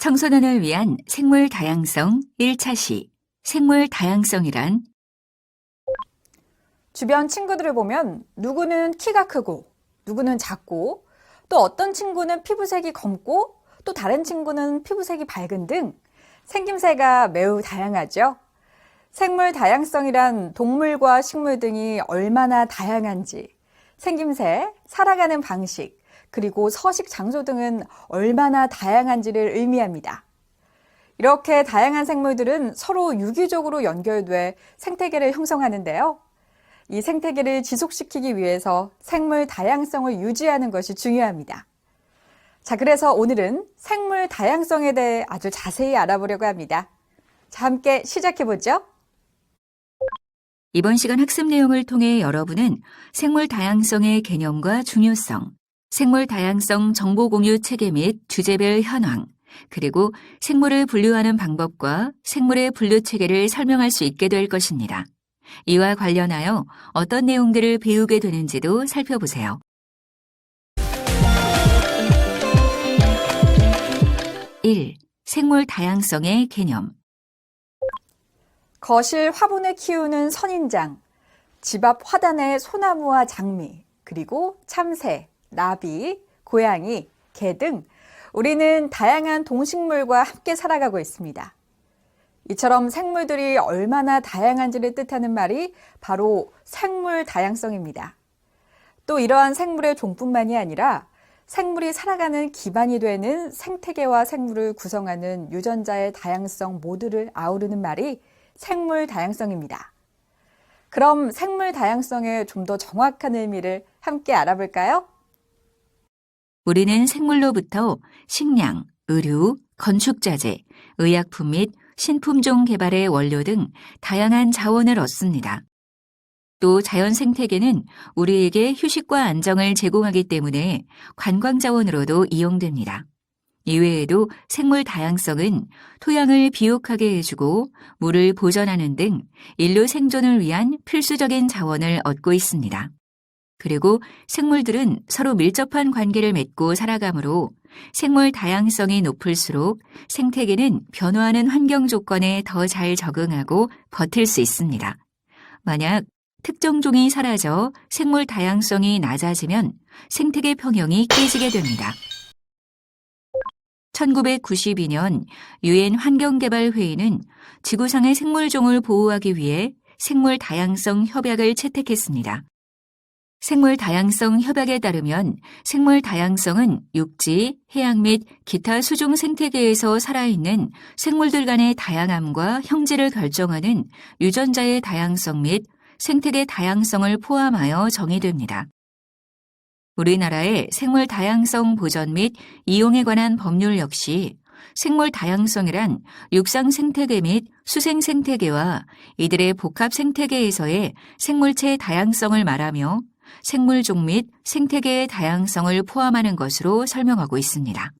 청소년을 위한 생물 다양성 1차 시. 생물 다양성이란 주변 친구들을 보면 누구는 키가 크고 누구는 작고 또 어떤 친구는 피부색이 검고 또 다른 친구는 피부색이 밝은 등 생김새가 매우 다양하죠. 생물 다양성이란 동물과 식물 등이 얼마나 다양한지, 생김새, 살아가는 방식, 그리고 서식 장소 등은 얼마나 다양한지를 의미합니다. 이렇게 다양한 생물들은 서로 유기적으로 연결돼 생태계를 형성하는데요. 이 생태계를 지속시키기 위해서 생물 다양성을 유지하는 것이 중요합니다. 자, 그래서 오늘은 생물 다양성에 대해 아주 자세히 알아보려고 합니다. 자, 함께 시작해보죠. 이번 시간 학습 내용을 통해 여러분은 생물 다양성의 개념과 중요성, 생물 다양성 정보 공유 체계 및 주제별 현황, 그리고 생물을 분류하는 방법과 생물의 분류 체계를 설명할 수 있게 될 것입니다. 이와 관련하여 어떤 내용들을 배우게 되는지도 살펴보세요. 1. 생물 다양성의 개념. 거실 화분을 키우는 선인장, 집 앞 화단의 소나무와 장미, 그리고 참새, 나비, 고양이, 개 등 우리는 다양한 동식물과 함께 살아가고 있습니다. 이처럼 생물들이 얼마나 다양한지를 뜻하는 말이 바로 생물 다양성입니다. 또 이러한 생물의 종뿐만이 아니라 생물이 살아가는 기반이 되는 생태계와 생물을 구성하는 유전자의 다양성 모두를 아우르는 말이 생물 다양성입니다. 그럼 생물 다양성의 좀 더 정확한 의미를 함께 알아볼까요? 우리는 생물로부터 식량, 의류, 건축자재, 의약품 및 신품종 개발의 원료 등 다양한 자원을 얻습니다. 또 자연 생태계는 우리에게 휴식과 안정을 제공하기 때문에 관광 자원으로도 이용됩니다. 이외에도 생물 다양성은 토양을 비옥하게 해주고 물을 보존하는 등 인류 생존을 위한 필수적인 자원을 얻고 있습니다. 그리고 생물들은 서로 밀접한 관계를 맺고 살아가므로 생물 다양성이 높을수록 생태계는 변화하는 환경 조건에 더 잘 적응하고 버틸 수 있습니다. 만약 특정 종이 사라져 생물 다양성이 낮아지면 생태계 평형이 깨지게 됩니다. 1992년 유엔 환경개발회의는 지구상의 생물종을 보호하기 위해 생물 다양성 협약을 채택했습니다. 생물 다양성 협약에 따르면 생물 다양성은 육지, 해양 및 기타 수중 생태계에서 살아있는 생물들 간의 다양함과 형질을 결정하는 유전자의 다양성 및 생태계 다양성을 포함하여 정의됩니다. 우리나라의 생물 다양성 보전 및 이용에 관한 법률 역시 생물 다양성이란 육상 생태계 및 수생 생태계와 이들의 복합 생태계에서의 생물체 다양성을 말하며 생물종 및 생태계의 다양성을 포함하는 것으로 설명하고 있습니다.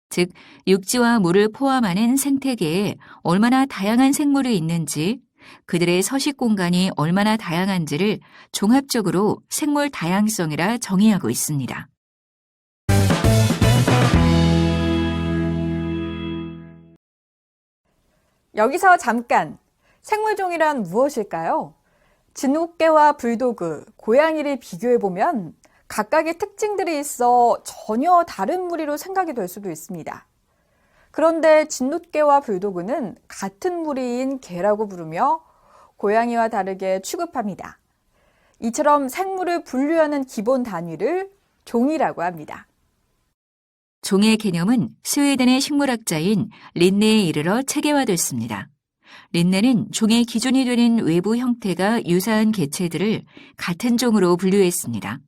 즉, 육지와 물을 포함하는 생태계에 얼마나 다양한 생물이 있는지, 그들의 서식 공간이 얼마나 다양한지를 종합적으로 생물 다양성이라 정의하고 있습니다. 여기서 잠깐, 생물종이란 무엇일까요? 진돗개와 불도그, 고양이를 비교해보면 각각의 특징들이 있어 전혀 다른 무리로 생각이 될 수도 있습니다. 그런데 진돗개와 불도그는 같은 무리인 개라고 부르며 고양이와 다르게 취급합니다. 이처럼 생물을 분류하는 기본 단위를 종이라고 합니다. 종의 개념은 스웨덴의 식물학자인 린네에 이르러 체계화됐습니다. 린네는 종의 기준이 되는 외부 형태가 유사한 개체들을 같은 종으로 분류했습니다.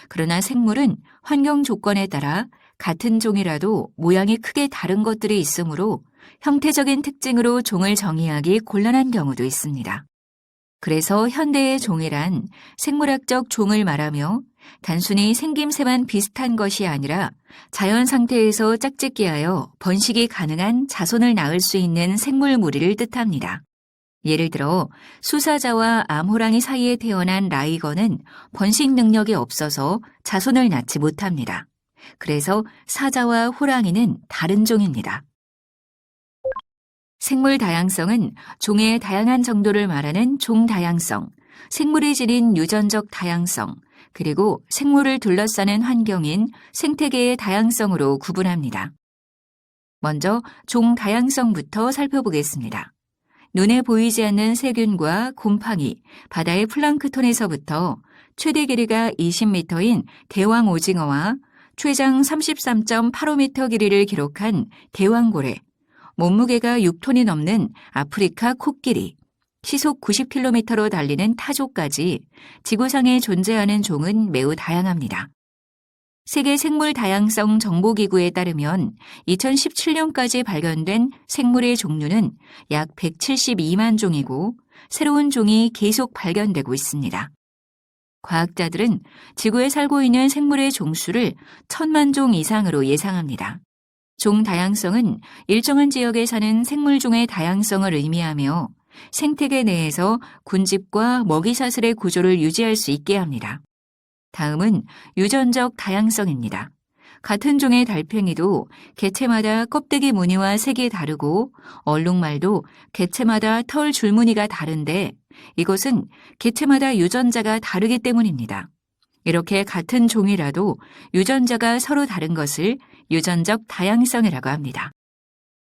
그러나 생물은 환경 조건에 따라 같은 종이라도 모양이 크게 다른 것들이 있으므로 형태적인 특징으로 종을 정의하기 곤란한 경우도 있습니다. 그래서 현대의 종이란 생물학적 종을 말하며 단순히 생김새만 비슷한 것이 아니라 자연 상태에서 짝짓기하여 번식이 가능한 자손을 낳을 수 있는 생물 무리를 뜻합니다. 예를 들어 수사자와 암호랑이 사이에 태어난 라이거는 번식 능력이 없어서 자손을 낳지 못합니다. 그래서 사자와 호랑이는 다른 종입니다. 생물 다양성은 종의 다양한 정도를 말하는 종다양성, 생물이 지닌 유전적 다양성, 그리고 생물을 둘러싸는 환경인 생태계의 다양성으로 구분합니다. 먼저 종다양성부터 살펴보겠습니다. 눈에 보이지 않는 세균과 곰팡이, 바다의 플랑크톤에서부터 최대 길이가 20m인 대왕 오징어와 최장 33.85m 길이를 기록한 대왕고래, 몸무게가 6톤이 넘는 아프리카 코끼리, 시속 90km로 달리는 타조까지 지구상에 존재하는 종은 매우 다양합니다. 세계 생물 다양성 정보기구에 따르면 2017년까지 발견된 생물의 종류는 약 172만 종이고 새로운 종이 계속 발견되고 있습니다. 과학자들은 지구에 살고 있는 생물의 종수를 1000만 종 이상으로 예상합니다. 종 다양성은 일정한 지역에 사는 생물종의 다양성을 의미하며 생태계 내에서 군집과 먹이사슬의 구조를 유지할 수 있게 합니다. 다음은 유전적 다양성입니다. 같은 종의 달팽이도 개체마다 껍데기 무늬와 색이 다르고 얼룩말도 개체마다 털 줄무늬가 다른데 이것은 개체마다 유전자가 다르기 때문입니다. 이렇게 같은 종이라도 유전자가 서로 다른 것을 유전적 다양성이라고 합니다.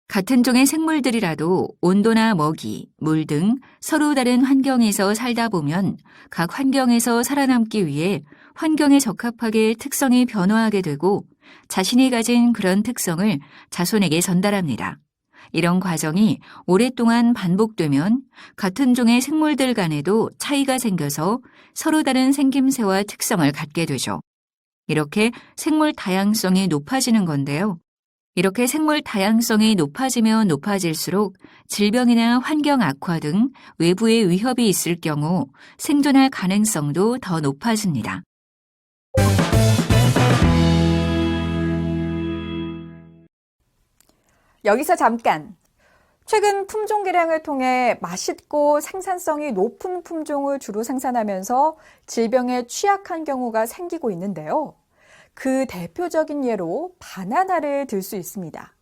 같은 종의 생물들이라도 온도나 먹이, 물 등 서로 다른 환경에서 살다 보면 각 환경에서 살아남기 위해 환경에 적합하게 특성이 변화하게 되고 자신이 가진 그런 특성을 자손에게 전달합니다. 이런 과정이 오랫동안 반복되면 같은 종의 생물들 간에도 차이가 생겨서 서로 다른 생김새와 특성을 갖게 되죠. 이렇게 생물 다양성이 높아지는 건데요. 이렇게 생물 다양성이 높아지면 높아질수록 질병이나 환경 악화 등 외부의 위협이 있을 경우 생존할 가능성도 더 높아집니다. 여기서 잠깐! 최근 품종 개량을 통해 맛있고 생산성이 높은 품종을 주로 생산하면서 질병에 취약한 경우가 생기고 있는데요. 그 대표적인 예로 바나나를 들 수 있습니다.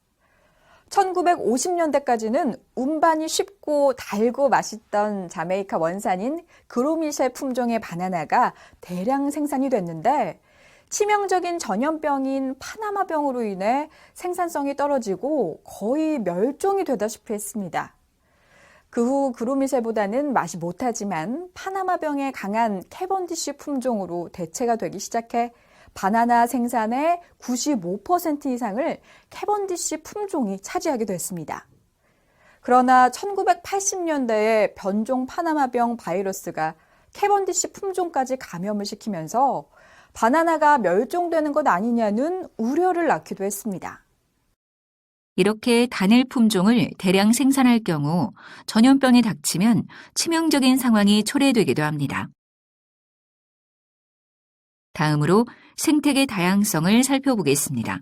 1950년대까지는 운반이 쉽고 달고 맛있던 자메이카 원산인 그로미셸 품종의 바나나가 대량 생산이 됐는데 치명적인 전염병인 파나마병으로 인해 생산성이 떨어지고 거의 멸종이 되다시피 했습니다. 그 후 그로미셸보다는 맛이 못하지만 파나마병에 강한 캐번디쉬 품종으로 대체가 되기 시작해 바나나 생산의 95% 이상을 캐번디쉬 품종이 차지하게 됐습니다. 그러나 1980년대에 변종 파나마병 바이러스가 캐번디쉬 품종까지 감염을 시키면서 바나나가 멸종되는 것 아니냐는 우려를 낳기도 했습니다. 이렇게 단일 품종을 대량 생산할 경우 전염병이 닥치면 치명적인 상황이 초래되기도 합니다. 다음으로 생태계 다양성을 살펴보겠습니다.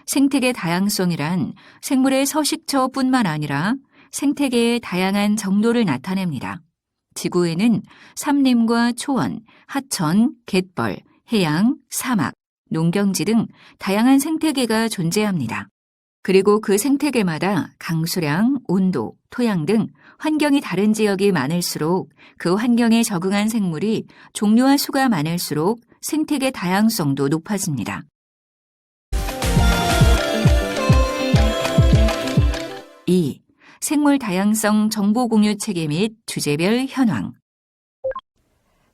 생태계 다양성이란 생물의 서식처뿐만 아니라 생태계의 다양한 정도를 나타냅니다. 지구에는 삼림과 초원, 하천, 갯벌, 해양, 사막, 농경지 등 다양한 생태계가 존재합니다. 그리고 그 생태계마다 강수량, 온도, 토양 등 환경이 다른 지역이 많을수록 그 환경에 적응한 생물이 종류와 수가 많을수록 생태계 다양성도 높아집니다. 2. 생물 다양성 정보 공유 체계 및 주제별 현황.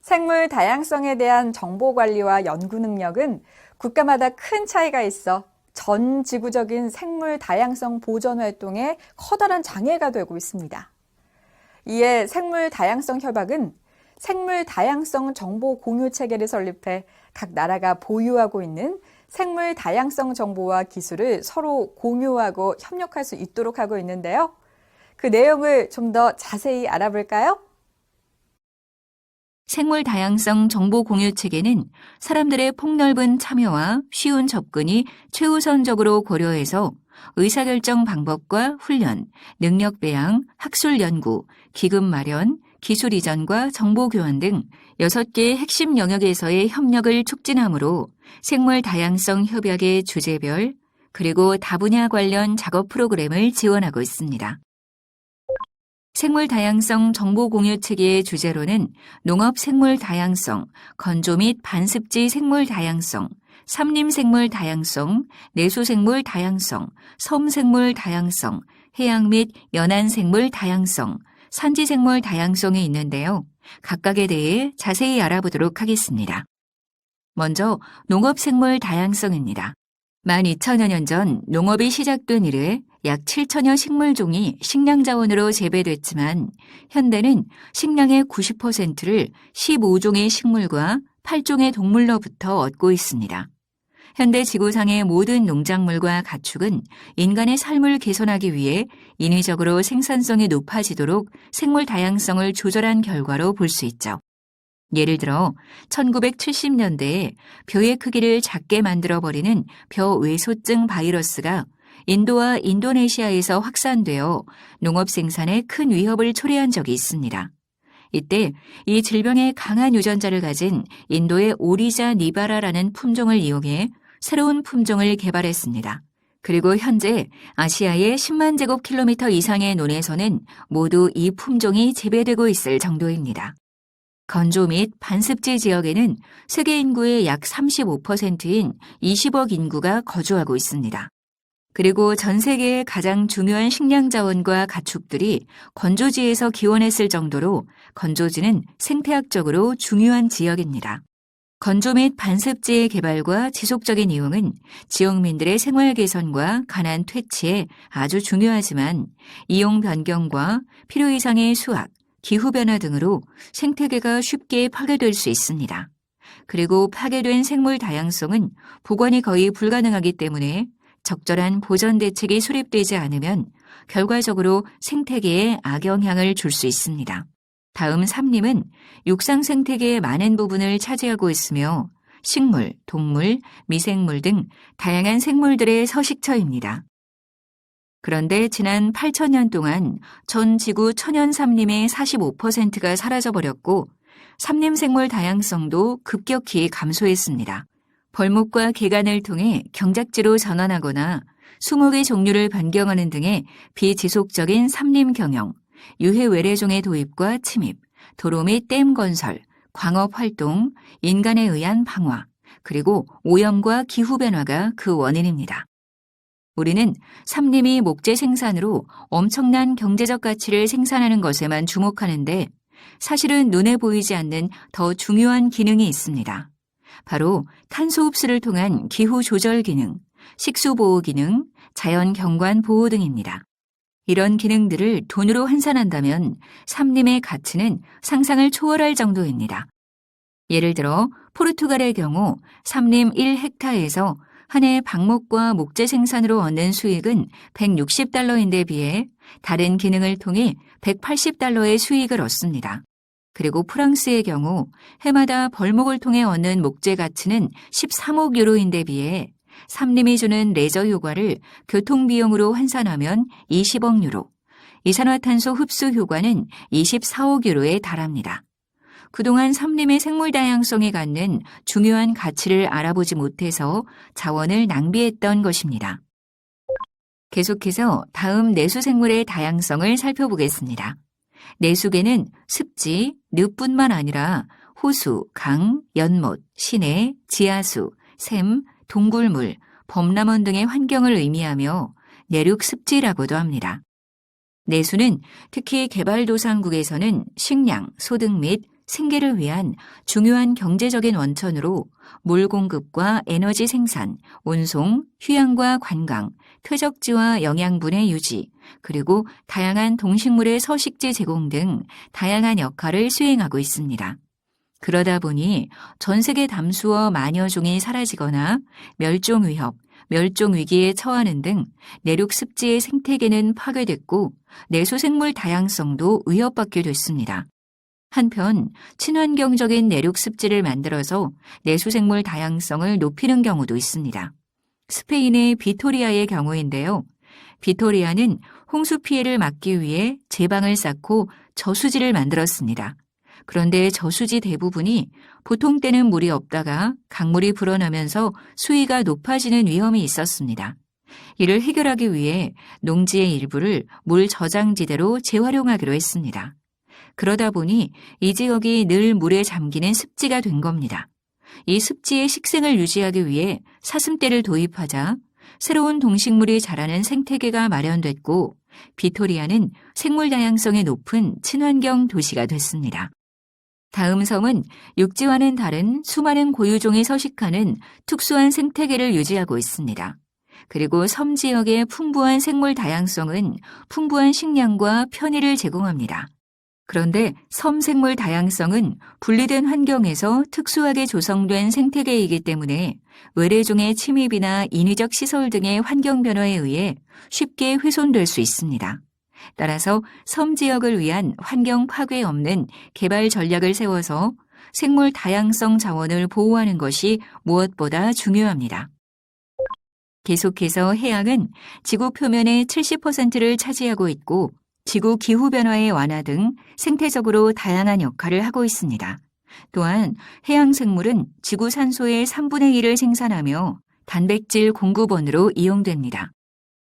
생물 다양성에 대한 정보 관리와 연구 능력은 국가마다 큰 차이가 있어 전 지구적인 생물 다양성 보전 활동에 커다란 장애가 되고 있습니다. 이에 생물 다양성 협약은 생물 다양성 정보 공유 체계를 설립해 각 나라가 보유하고 있는 생물 다양성 정보와 기술을 서로 공유하고 협력할 수 있도록 하고 있는데요. 그 내용을 좀 더 자세히 알아볼까요? 생물 다양성 정보 공유 체계는 사람들의 폭넓은 참여와 쉬운 접근이 최우선적으로 고려해서 의사결정 방법과 훈련, 능력 배양, 학술 연구, 기금 마련, 기술 이전과 정보 교환 등 6개의 핵심 영역에서의 협력을 촉진하므로 생물 다양성 협약의 주제별 그리고 다분야 관련 작업 프로그램을 지원하고 있습니다. 생물 다양성 정보 공유 체계의 주제로는 농업 생물 다양성, 건조 및 반습지 생물 다양성, 삼림 생물 다양성, 내수 생물 다양성, 섬 생물 다양성, 해양 및 연안 생물 다양성, 산지 생물 다양성이 있는데요. 각각에 대해 자세히 알아보도록 하겠습니다. 먼저 농업 생물 다양성입니다. 12,000여 년 전 농업이 시작된 이래 약 7천여 식물종이 식량자원으로 재배됐지만 현대는 식량의 90%를 15종의 식물과 8종의 동물로부터 얻고 있습니다. 현대 지구상의 모든 농작물과 가축은 인간의 삶을 개선하기 위해 인위적으로 생산성이 높아지도록 생물 다양성을 조절한 결과로 볼 수 있죠. 예를 들어 1970년대에 벼의 크기를 작게 만들어버리는 벼 외소증 바이러스가 인도와 인도네시아에서 확산되어 농업 생산에 큰 위협을 초래한 적이 있습니다. 이때 이 질병의 강한 유전자를 가진 인도의 오리자 니바라라는 품종을 이용해 새로운 품종을 개발했습니다. 그리고 현재 아시아의 10만 제곱킬로미터 이상의 논에서는 모두 이 품종이 재배되고 있을 정도입니다. 건조 및 반습지 지역에는 세계 인구의 약 35%인 20억 인구가 거주하고 있습니다. 그리고 전 세계의 가장 중요한 식량 자원과 가축들이 건조지에서 기원했을 정도로 건조지는 생태학적으로 중요한 지역입니다. 건조 및 반습지의 개발과 지속적인 이용은 지역민들의 생활 개선과 가난 퇴치에 아주 중요하지만 이용 변경과 필요 이상의 수확, 기후변화 등으로 생태계가 쉽게 파괴될 수 있습니다. 그리고 파괴된 생물 다양성은 복원이 거의 불가능하기 때문에 적절한 보전 대책이 수립되지 않으면 결과적으로 생태계에 악영향을 줄 수 있습니다. 다음 삼림은 육상 생태계의 많은 부분을 차지하고 있으며 식물, 동물, 미생물 등 다양한 생물들의 서식처입니다. 그런데 지난 8,000년 동안 전 지구 천연 삼림의 45%가 사라져버렸고 삼림 생물 다양성도 급격히 감소했습니다. 벌목과 개간을 통해 경작지로 전환하거나 수목의 종류를 변경하는 등의 비지속적인 삼림 경영, 유해 외래종의 도입과 침입, 도로 및 댐 건설, 광업 활동, 인간에 의한 방화, 그리고 오염과 기후변화가 그 원인입니다. 우리는 삼림이 목재 생산으로 엄청난 경제적 가치를 생산하는 것에만 주목하는데 사실은 눈에 보이지 않는 더 중요한 기능이 있습니다. 바로 탄소 흡수를 통한 기후 조절 기능, 식수 보호 기능, 자연 경관 보호 등입니다. 이런 기능들을 돈으로 환산한다면 삼림의 가치는 상상을 초월할 정도입니다. 예를 들어 포르투갈의 경우 삼림 1헥타르에서 한 해 방목과 목재 생산으로 얻는 수익은 $160에 비해 다른 기능을 통해 $180의 수익을 얻습니다. 그리고 프랑스의 경우 해마다 벌목을 통해 얻는 목재 가치는 13억 유로인데 비해 삼림이 주는 레저 효과를 교통비용으로 환산하면 20억 유로, 이산화탄소 흡수 효과는 24억 유로에 달합니다. 그동안 삼림의 생물 다양성이 갖는 중요한 가치를 알아보지 못해서 자원을 낭비했던 것입니다. 계속해서 다음 내수생물의 다양성을 살펴보겠습니다. 내수계는 습지, 늪뿐만 아니라 호수, 강, 연못, 시내, 지하수, 샘, 동굴물, 범람원 등의 환경을 의미하며 내륙 습지라고도 합니다. 내수는 특히 개발도상국에서는 식량, 소득 및 생계를 위한 중요한 경제적인 원천으로 물 공급과 에너지 생산, 운송, 휴양과 관광, 퇴적지와 영양분의 유지, 그리고 다양한 동식물의 서식지 제공 등 다양한 역할을 수행하고 있습니다. 그러다 보니 전 세계 담수어 만여 종이 사라지거나 멸종 위협, 멸종 위기에 처하는 등 내륙 습지의 생태계는 파괴됐고 내수생물 다양성도 위협받게 됐습니다. 한편 친환경적인 내륙 습지를 만들어서 내수생물 다양성을 높이는 경우도 있습니다. 스페인의 비토리아의 경우인데요. 비토리아는 홍수 피해를 막기 위해 제방을 쌓고 저수지를 만들었습니다. 그런데 저수지 대부분이 보통 때는 물이 없다가 강물이 불어나면서 수위가 높아지는 위험이 있었습니다. 이를 해결하기 위해 농지의 일부를 물 저장지대로 재활용하기로 했습니다. 그러다 보니 이 지역이 늘 물에 잠기는 습지가 된 겁니다. 이 습지의 식생을 유지하기 위해 사슴떼를 도입하자 새로운 동식물이 자라는 생태계가 마련됐고 비토리아는 생물 다양성이 높은 친환경 도시가 됐습니다. 다음 섬은 육지와는 다른 수많은 고유종이 서식하는 특수한 생태계를 유지하고 있습니다. 그리고 섬 지역의 풍부한 생물 다양성은 풍부한 식량과 편의를 제공합니다. 그런데 섬 생물 다양성은 분리된 환경에서 특수하게 조성된 생태계이기 때문에 외래종의 침입이나 인위적 시설 등의 환경 변화에 의해 쉽게 훼손될 수 있습니다. 따라서 섬 지역을 위한 환경 파괴 없는 개발 전략을 세워서 생물 다양성 자원을 보호하는 것이 무엇보다 중요합니다. 계속해서 해양은 지구 표면의 70%를 차지하고 있고 지구 기후변화의 완화 등 생태적으로 다양한 역할을 하고 있습니다. 또한 해양 생물은 지구 산소의 3분의 1을 생산하며 단백질 공급원으로 이용됩니다.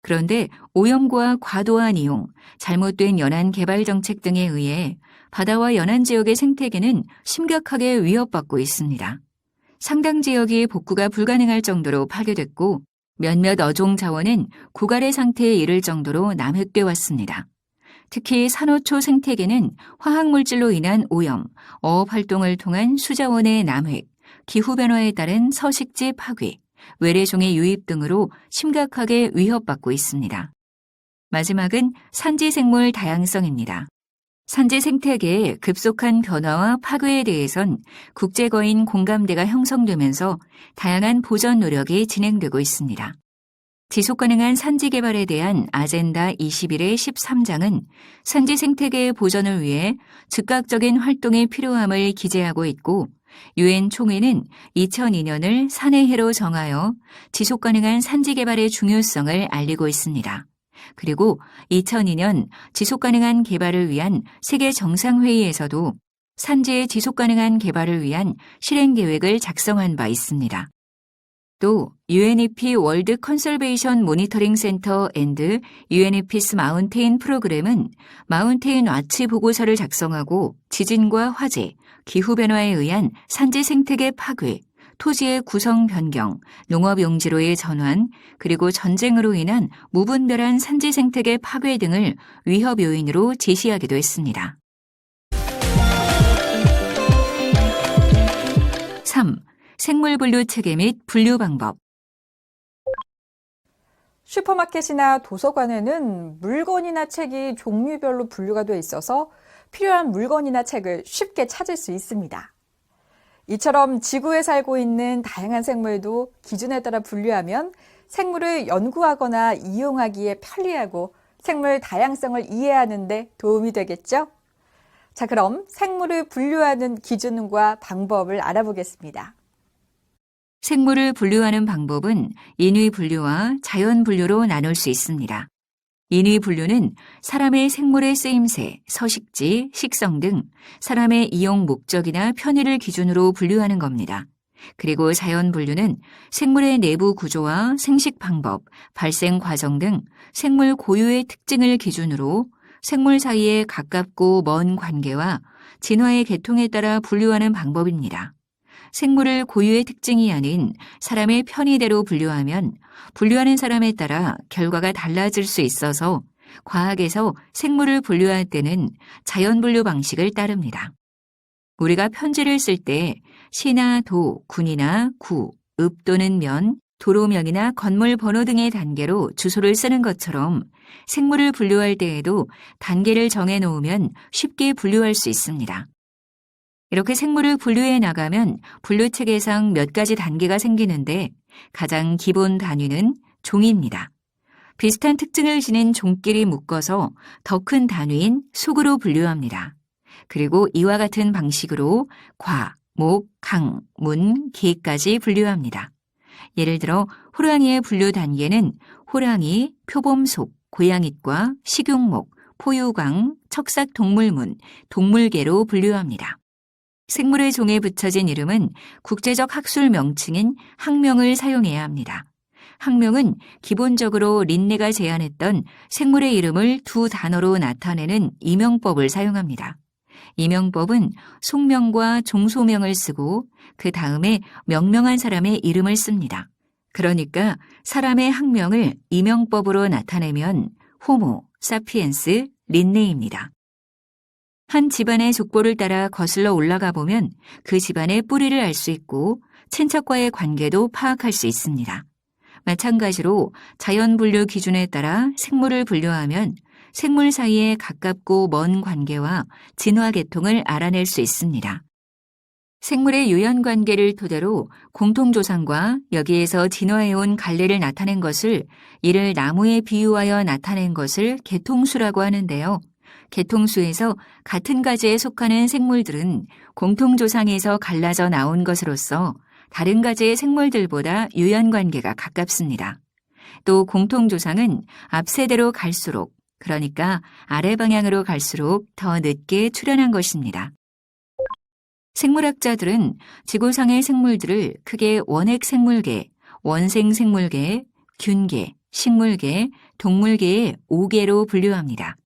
그런데 오염과 과도한 이용, 잘못된 연안 개발 정책 등에 의해 바다와 연안 지역의 생태계는 심각하게 위협받고 있습니다. 상당 지역이 복구가 불가능할 정도로 파괴됐고 몇몇 어종 자원은 고갈의 상태에 이를 정도로 남획돼 왔습니다. 특히 산호초 생태계는 화학물질로 인한 오염, 어업 활동을 통한 수자원의 남획, 기후변화에 따른 서식지 파괴, 외래종의 유입 등으로 심각하게 위협받고 있습니다. 마지막은 산지생물 다양성입니다. 산지 생태계의 급속한 변화와 파괴에 대해선 국제거인 공감대가 형성되면서 다양한 보전 노력이 진행되고 있습니다. 지속가능한 산지 개발에 대한 아젠다 21의 13장은 산지 생태계의 보전을 위해 즉각적인 활동이 필요함을 기재하고 있고 유엔 총회는 2002년을 산의 해로 정하여 지속가능한 산지 개발의 중요성을 알리고 있습니다. 그리고 2002년 지속가능한 개발을 위한 세계 정상회의에서도 산지의 지속가능한 개발을 위한 실행계획을 작성한 바 있습니다. 또 UNEP 월드 컨설베이션 모니터링 센터 앤드 UNEP's 마운테인 프로그램은 마운테인 와치 보고서를 작성하고 지진과 화재, 기후변화에 의한 산지 생태계 파괴, 토지의 구성 변경, 농업 용지로의 전환, 그리고 전쟁으로 인한 무분별한 산지 생태계 파괴 등을 위협 요인으로 제시하기도 했습니다. 3. 생물 분류 체계 및 분류 방법. 슈퍼마켓이나 도서관에는 물건이나 책이 종류별로 분류가 돼 있어서 필요한 물건이나 책을 쉽게 찾을 수 있습니다. 이처럼 지구에 살고 있는 다양한 생물도 기준에 따라 분류하면 생물을 연구하거나 이용하기에 편리하고 생물 다양성을 이해하는 데 도움이 되겠죠? 자, 그럼 생물을 분류하는 기준과 방법을 알아보겠습니다. 생물을 분류하는 방법은 인위 분류와 자연 분류로 나눌 수 있습니다. 인위 분류는 사람의 생물의 쓰임새, 서식지, 식성 등 사람의 이용 목적이나 편의를 기준으로 분류하는 겁니다. 그리고 자연 분류는 생물의 내부 구조와 생식 방법, 발생 과정 등 생물 고유의 특징을 기준으로 생물 사이의 가깝고 먼 관계와 진화의 계통에 따라 분류하는 방법입니다. 생물을 고유의 특징이 아닌 사람의 편의대로 분류하면 분류하는 사람에 따라 결과가 달라질 수 있어서 과학에서 생물을 분류할 때는 자연 분류 방식을 따릅니다. 우리가 편지를 쓸 때 시나 도, 군이나 구, 읍 또는 면, 도로명이나 건물 번호 등의 단계로 주소를 쓰는 것처럼 생물을 분류할 때에도 단계를 정해 놓으면 쉽게 분류할 수 있습니다. 이렇게 생물을 분류해 나가면 분류체계상 몇 가지 단계가 생기는데 가장 기본 단위는 종입니다. 비슷한 특징을 지닌 종끼리 묶어서 더 큰 단위인 속으로 분류합니다. 그리고 이와 같은 방식으로 과, 목, 강, 문, 기까지 분류합니다. 예를 들어 호랑이의 분류 단계는 호랑이, 표범속, 고양잇과 식용목, 포유강, 척삭동물문, 동물계로 분류합니다. 생물의 종에 붙여진 이름은 국제적 학술 명칭인 학명을 사용해야 합니다. 학명은 기본적으로 린네가 제안했던 생물의 이름을 두 단어로 나타내는 이명법을 사용합니다. 이명법은 속명과 종소명을 쓰고 그 다음에 명명한 사람의 이름을 씁니다. 그러니까 사람의 학명을 이명법으로 나타내면 호모, 사피엔스, 린네입니다. 한 집안의 족보를 따라 거슬러 올라가 보면 그 집안의 뿌리를 알 수 있고 친척과의 관계도 파악할 수 있습니다. 마찬가지로 자연 분류 기준에 따라 생물을 분류하면 생물 사이의 가깝고 먼 관계와 진화 계통을 알아낼 수 있습니다. 생물의 유연 관계를 토대로 공통조상과 여기에서 진화해온 갈래를 나타낸 것을 이를 나무에 비유하여 나타낸 것을 계통수라고 하는데요. 계통수에서 같은 가지에 속하는 생물들은 공통조상에서 갈라져 나온 것으로서 다른 가지의 생물들보다 유연 관계가 가깝습니다. 또 공통조상은 앞세대로 갈수록, 그러니까 아래 방향으로 갈수록 더 늦게 출현한 것입니다. 생물학자들은 지구상의 생물들을 크게 원핵생물계, 원생생물계, 균계, 식물계, 동물계의 5개로 분류합니다.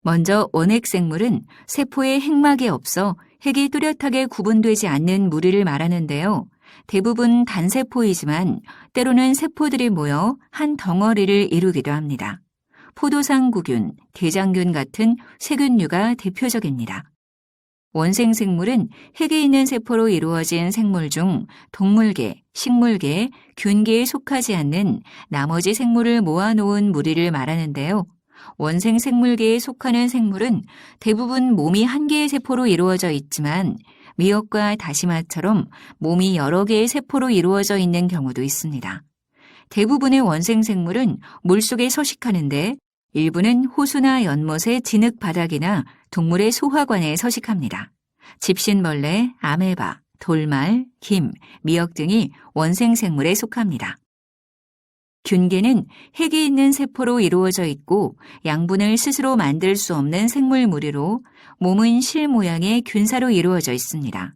먼저 원핵생물은 세포의 핵막이 없어 핵이 뚜렷하게 구분되지 않는 무리를 말하는데요. 대부분 단세포이지만 때로는 세포들이 모여 한 덩어리를 이루기도 합니다. 포도상구균, 대장균 같은 세균류가 대표적입니다. 원생생물은 핵이 있는 세포로 이루어진 생물 중 동물계, 식물계, 균계에 속하지 않는 나머지 생물을 모아놓은 무리를 말하는데요. 원생생물계에 속하는 생물은 대부분 몸이 한 개의 세포로 이루어져 있지만 미역과 다시마처럼 몸이 여러 개의 세포로 이루어져 있는 경우도 있습니다. 대부분의 원생생물은 물속에 서식하는데 일부는 호수나 연못의 진흙 바닥이나 동물의 소화관에 서식합니다. 집신벌레, 아메바, 돌말, 김, 미역 등이 원생생물에 속합니다. 균계는 핵이 있는 세포로 이루어져 있고 양분을 스스로 만들 수 없는 생물 무리로 몸은 실 모양의 균사로 이루어져 있습니다.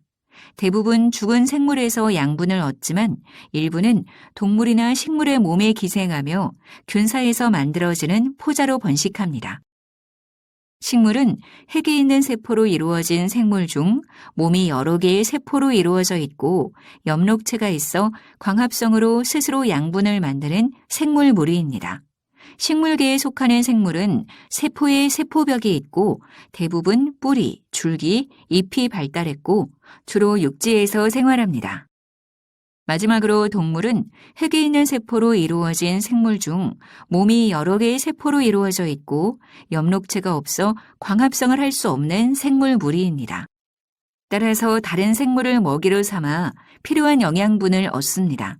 대부분 죽은 생물에서 양분을 얻지만 일부는 동물이나 식물의 몸에 기생하며 균사에서 만들어지는 포자로 번식합니다. 식물은 핵이 있는 세포로 이루어진 생물 중 몸이 여러 개의 세포로 이루어져 있고 엽록체가 있어 광합성으로 스스로 양분을 만드는 생물 무리입니다. 식물계에 속하는 생물은 세포에 세포벽이 있고 대부분 뿌리, 줄기, 잎이 발달했고 주로 육지에서 생활합니다. 마지막으로 동물은 핵이 있는 세포로 이루어진 생물 중 몸이 여러 개의 세포로 이루어져 있고 엽록체가 없어 광합성을 할 수 없는 생물 무리입니다. 따라서 다른 생물을 먹이로 삼아 필요한 영양분을 얻습니다.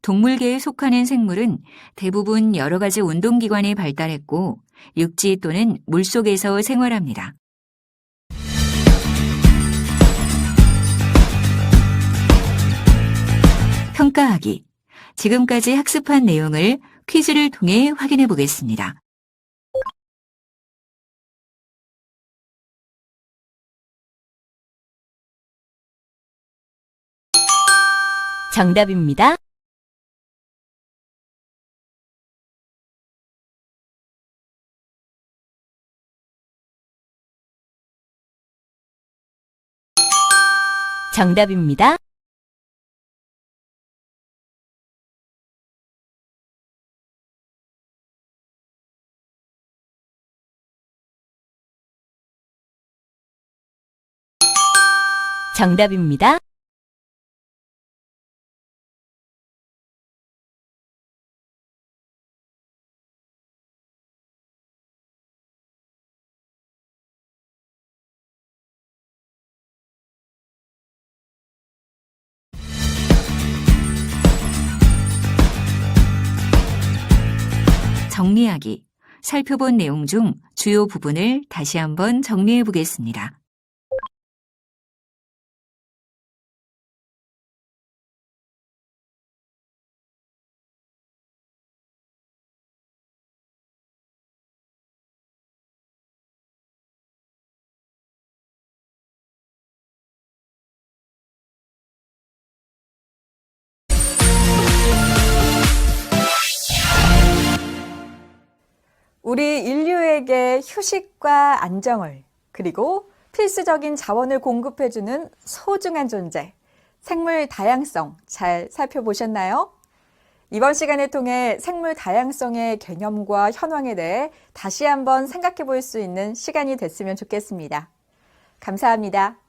동물계에 속하는 생물은 대부분 여러 가지 운동기관이 발달했고 육지 또는 물속에서 생활합니다. 평가하기. 지금까지 학습한 내용을 퀴즈를 통해 확인해 보겠습니다. 정답입니다. 정답입니다. 정답입니다. 정리하기. 살펴본 내용 중 주요 부분을 다시 한번 정리해 보겠습니다. 우리 인류에게 휴식과 안정을, 그리고 필수적인 자원을 공급해주는 소중한 존재, 생물 다양성 잘 살펴보셨나요? 이번 시간을 통해 생물 다양성의 개념과 현황에 대해 다시 한번 생각해 볼 수 있는 시간이 됐으면 좋겠습니다. 감사합니다.